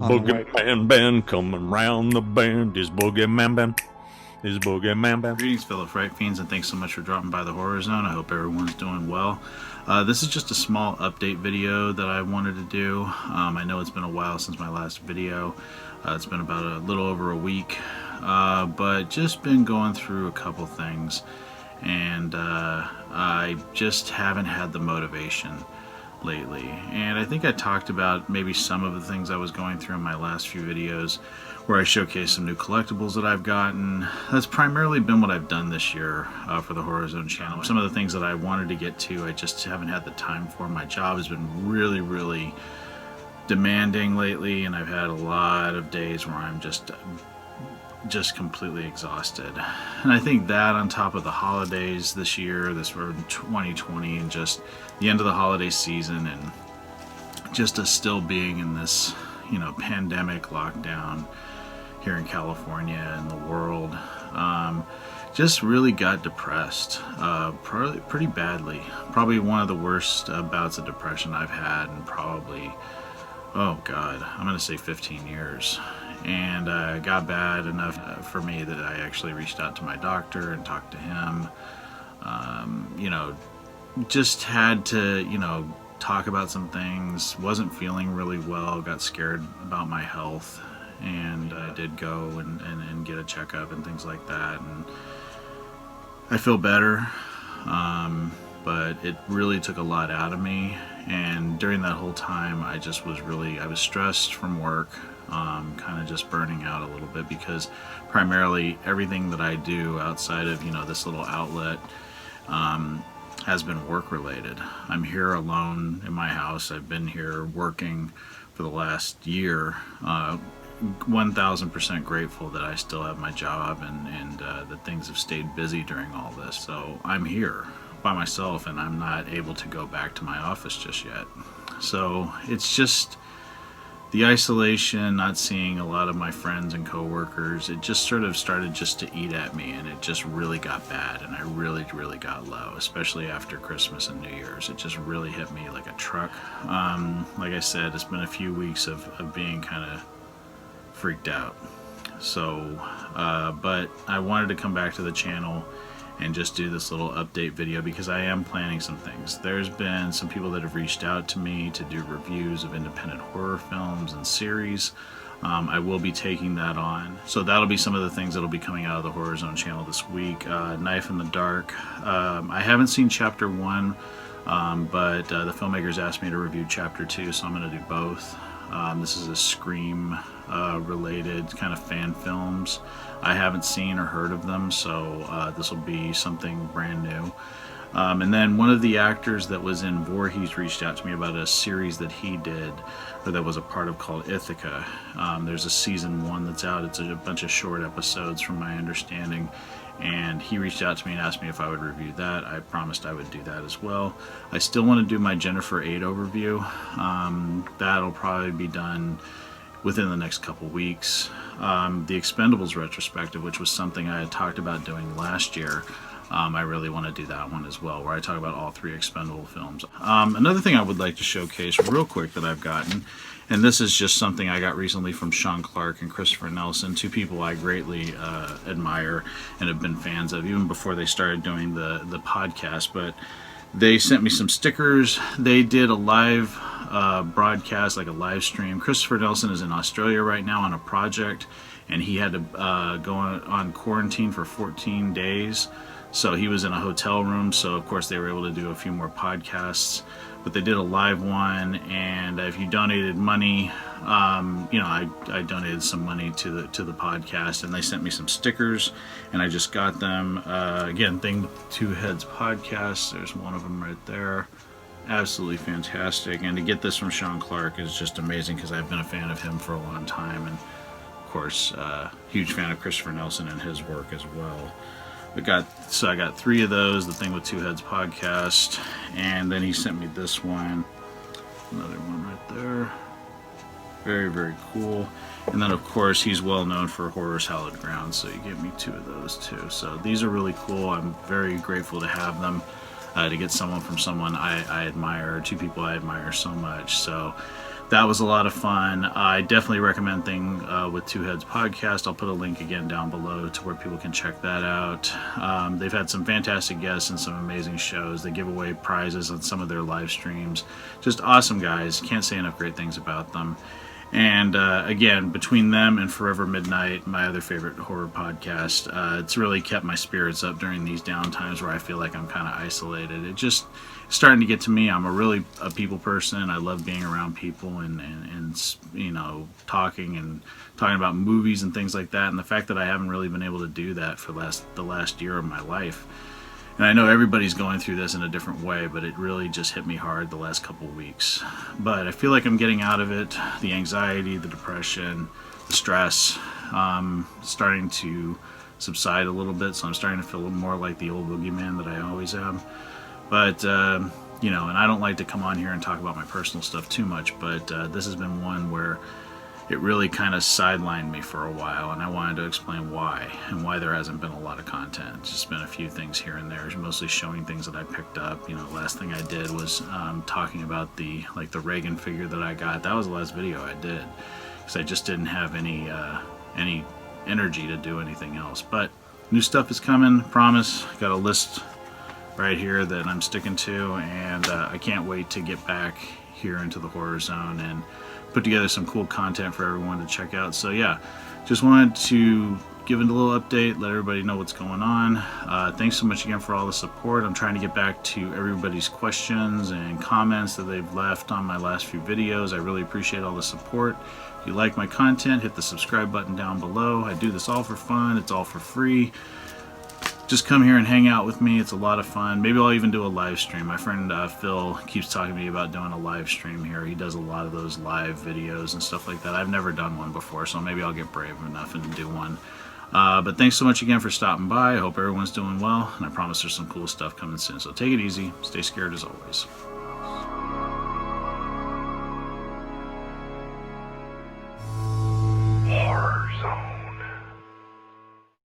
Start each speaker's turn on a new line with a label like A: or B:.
A: on the right.
B: BoogeyMan band coming round the bend. Is BoogeyMan band? Is BoogeyMan band?
C: Greetings, fellow Fright Fiends, and thanks so much for dropping by the Horror Zone. I hope everyone's doing well. This is just a small update video that I wanted to do. I know it's been a while since my last video. It's been about a little over a week, but just been going through a couple things, and I just haven't had the motivation lately. And I think I talked about maybe some of the things I was going through in my last few videos, where I showcased some new collectibles that I've gotten. That's primarily been what I've done this year for the Horror Zone channel. Some of the things that I wanted to get to, I just haven't had the time for. My job has been really demanding lately, and I've had a lot of days where I'm just completely exhausted. And I think that, on top of the holidays this year, this for 2020, and just the end of the holiday season, and just us still being in this, pandemic lockdown here in California and the world, just really got depressed pretty badly. Probably one of the worst bouts of depression I've had in probably, oh God, I'm gonna say 15 years. And it got bad enough for me that I actually reached out to my doctor and talked to him. Just had to, talk about some things. Wasn't feeling really well, got scared about my health, and I did go and get a checkup and things like that. And I feel better, but it really took a lot out of me. And during that whole time, I was stressed from work, kind of just burning out a little bit, because primarily everything that I do outside of, this little outlet, has been work related. I'm here alone in my house. I've been here working for the last year. 1000% grateful that I still have my job, and that things have stayed busy during all this. So I'm here by myself, and I'm not able to go back to my office just yet. So it's just the isolation, not seeing a lot of my friends and coworkers. It just sort of started just to eat at me, and it just really got bad, and I really got low, especially after Christmas and New Year's. It just really hit me like a truck. Like I said, it's been a few weeks of being kind of freaked out. So, but I wanted to come back to the channel and just do this little update video, because I am planning some things. There's been some people that have reached out to me to do reviews of independent horror films and series. I will be taking that on. So that'll be some of the things that'll be coming out of the Horror Zone channel this week. Knife in the Dark. I haven't seen Chapter 1, but the filmmakers asked me to review Chapter 2, so I'm going to do both. This is a Scream related kind of fan films. I haven't seen or heard of them, so this will be something brand new. And then one of the actors that was in Voorhees reached out to me about a series that he did, or that was a part of, called Ithaca. There's a season 1 that's out. It's a bunch of short episodes from my understanding. And he reached out to me and asked me if I would review that. I promised I would do that as well. I still want to do my Jennifer 8 overview. That'll probably be done within the next couple weeks. The Expendables retrospective, which was something I had talked about doing last year, I really want to do that one as well, where I talk about all 3 Expendable films. Another thing I would like to showcase real quick that I've gotten, and this is just something I got recently from Sean Clark and Christopher Nelson, 2 people I greatly admire and have been fans of even before they started doing the podcast. But they sent me some stickers. They did a live broadcast, like a live stream. Christopher Nelson is in Australia right now on a project, and he had to go on quarantine for 14 days. So he was in a hotel room, so of course they were able to do a few more podcasts. But they did a live one, and if you donated money, I donated some money to the podcast, and they sent me some stickers, and I just got them. Again, Thing with Two Heads podcast. There's one of them right there. Absolutely fantastic. And to get this from Sean Clark is just amazing, because I've been a fan of him for a long time, and of course, huge fan of Christopher Nelson and his work as well. I got 3 of those, the Thing with Two Heads podcast, and then he sent me this one, another one right there. Very cool. And then of course he's well known for Horror's Hallowed Ground, so you get me 2 of those too. So these are really cool. I'm very grateful to have them, to get someone from someone I admire, 2 people I admire so much. So that was a lot of fun. I definitely recommend Thing with Two Heads podcast. I'll put a link again down below to where people can check that out. They've had some fantastic guests and some amazing shows. They give away prizes on some of their live streams. Just awesome guys. Can't say enough great things about them. And again, between them and Forever Midnight, my other favorite horror podcast, it's really kept my spirits up during these down times where I feel like I'm kind of isolated. It just starting to get to me. I'm a people person. I love being around people and you know, talking about movies and things like that. And the fact that I haven't really been able to do that for the last year of my life. And I know everybody's going through this in a different way, but it really just hit me hard the last couple of weeks. But I feel like I'm getting out of it. The anxiety, the depression, the stress, starting to subside a little bit. So I'm starting to feel a little more like the old boogeyman that I always am. But, you know, and I don't like to come on here and talk about my personal stuff too much, but this has been one where it really kind of sidelined me for a while, and I wanted to explain why, and why there hasn't been a lot of content. It's just been a few things here and there, mostly showing things that I picked up. You know, the last thing I did was talking about the Reagan figure that I got. That was the last video I did, because I just didn't have any energy to do anything else. But new stuff is coming, promise. Got a list right here that I'm sticking to, and I can't wait to get back here into the horror zone and put together some cool content for everyone to check out. So yeah, just wanted to give it a little update, let everybody know what's going on. Thanks so much again for all the support. I'm trying to get back to everybody's questions and comments that they've left on my last few videos. I really appreciate all the support. If you like my content, hit the subscribe button down below. I do this all for fun. It's all for free. Just come here and hang out with me. It's a lot of fun. Maybe I'll even do a live stream. My friend Phil keeps talking to me about doing a live stream here. He does a lot of those live videos and stuff like that. I've never done one before, so maybe I'll get brave enough and do one. But thanks so much again for stopping by. I hope everyone's doing well, and I promise there's some cool stuff coming soon. So take it easy. Stay scared as always.